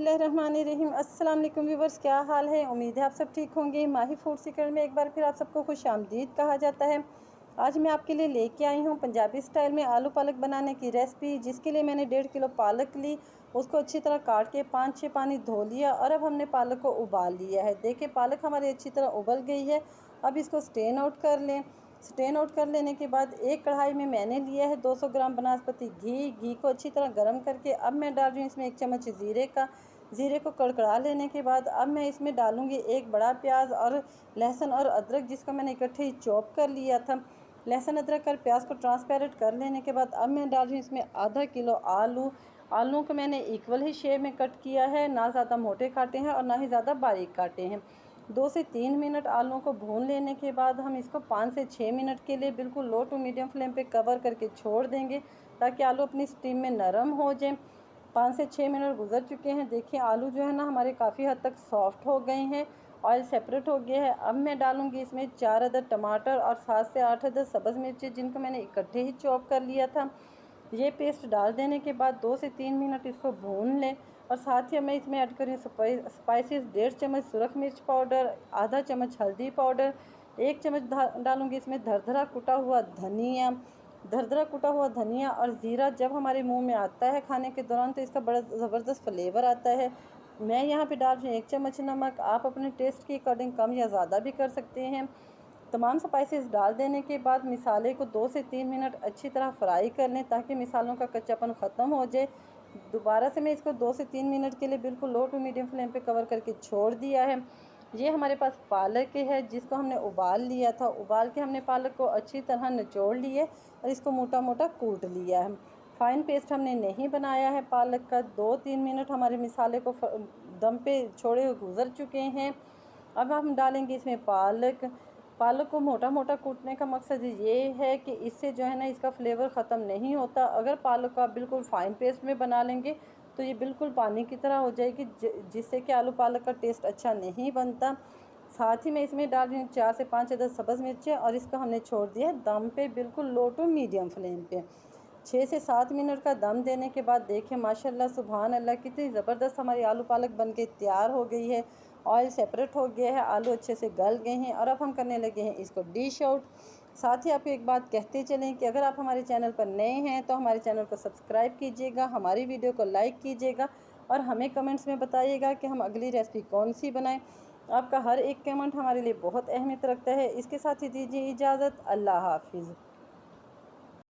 बिस्मिल्लाहिर्रहमानिर्रहीम। अस्सलाम वालेकुम व्यूवर्स, क्या हाल है। उम्मीद है आप सब ठीक होंगे। माही फूड सीक्रेट में एक बार फिर आप सबको खुश आमदीद कहा जाता है। आज मैं आपके लिए लेके आई हूँ पंजाबी स्टाइल में आलू पालक बनाने की रेसिपी, जिसके लिए मैंने 1.5 किलो पालक ली। उसको अच्छी तरह काट के 5-6 पानी धो लिया और अब हमने पालक को उबाल लिया है। देखिए पालक हमारी अच्छी तरह उबल गई है। अब इसको स्ट्रेन आउट कर लें। स्ट्रेन आउट कर लेने के बाद एक कढ़ाई में मैंने लिया है 200 ग्राम बनास्पति घी को अच्छी तरह गर्म करके अब मैं डाल रही हूँ इसमें 1 चम्मच ज़ीरे को कड़कड़ा लेने के बाद अब मैं इसमें डालूँगी एक बड़ा प्याज और लहसुन और अदरक, जिसको मैंने इकट्ठे ही चॉप कर लिया था। लहसुन अदरक और प्याज को ट्रांसपेरेंट कर लेने के बाद अब मैं डाल रही हूँ इसमें आधा किलो आलू को मैंने इक्वल ही शेप में कट किया है, ना ज़्यादा मोटे काटे हैं और ना ही ज़्यादा बारीक काटे हैं। 2 से 3 मिनट आलूओं को भून लेने के बाद हम इसको 5 से 6 मिनट के लिए बिल्कुल लो टू मीडियम फ्लेम पे कवर करके छोड़ देंगे, ताकि आलू अपनी स्टीम में नरम हो जाए। 5 से 6 मिनट गुजर चुके हैं। देखिए आलू जो है ना हमारे काफ़ी हद तक सॉफ्ट हो गए हैं, ऑयल सेपरेट हो गया है। अब मैं डालूँगी इसमें 4 अदद टमाटर और 7 से 8 अदद सब्ज़ मिर्ची, जिनको मैंने इकट्ठे ही चॉप कर लिया था। ये पेस्ट डाल देने के बाद 2 से 3 मिनट इसको भून लें और साथ ही मैं इसमें ऐड करूँ स्पाइसेस 1.5 चम्मच सुरख मिर्च पाउडर, आधा चम्मच हल्दी पाउडर, 1 चम्मच डालूँगी इसमें दरदरा कुटा हुआ धनिया और ज़ीरा। जब हमारे मुंह में आता है खाने के दौरान तो इसका बड़ा ज़बरदस्त फ्लेवर आता है। मैं यहाँ पे डाल रही हूँ 1 चम्मच नमक। आप अपने टेस्ट के अकॉर्डिंग कम या ज़्यादा भी कर सकते हैं। तमाम स्पाइसेस डाल देने के बाद मिसाले को 2 से 3 मिनट अच्छी तरह फ्राई कर लें, ताकि मिसालों का कच्चापन ख़त्म हो जाए। दोबारा से मैं इसको 2 से 3 मिनट के लिए बिल्कुल लो टू मीडियम फ्लेम पे कवर करके छोड़ दिया है। ये हमारे पास पालक है, जिसको हमने उबाल लिया था। उबाल के हमने पालक को अच्छी तरह निचोड़ लिए और इसको मोटा मोटा कूट लिया है। फाइन पेस्ट हमने नहीं बनाया है पालक का। 2-3 मिनट हमारे मिसाले को दम पे छोड़े हुए गुजर चुके हैं। अब हम डालेंगे इसमें पालक को मोटा मोटा कूटने का मकसद ये है कि इससे जो है ना इसका फ्लेवर ख़त्म नहीं होता। अगर पालक को आप बिल्कुल फ़ाइन पेस्ट में बना लेंगे तो ये बिल्कुल पानी की तरह हो जाएगी, जिससे कि आलू पालक का टेस्ट अच्छा नहीं बनता। साथ ही मैं इसमें डाल रही हूँ 4 से 5 अदद सब्ज़ मिर्चें और इसको हमने छोड़ दिया दम पे बिल्कुल लो टू मीडियम फ्लेम पे। 6 से 7 मिनट का दम देने के बाद देखें माशाल्लाह सुभान अल्लाह कितनी ज़बरदस्त हमारी आलू पालक बनके तैयार हो गई है। ऑयल सेपरेट हो गया है, आलू अच्छे से गल गए हैं और अब हम करने लगे हैं इसको डिश आउट। साथ ही आपको एक बात कहते चलें कि अगर आप हमारे चैनल पर नए हैं तो हमारे चैनल को सब्सक्राइब कीजिएगा, हमारी वीडियो को लाइक कीजिएगा और हमें कमेंट्स में बताइएगा कि हम अगली रेसिपी कौन सी बनाएं। आपका हर एक कमेंट हमारे लिए बहुत अहमियत रखता है। इसके साथ ही दीजिए इजाज़त। अल्लाह हाफिज़।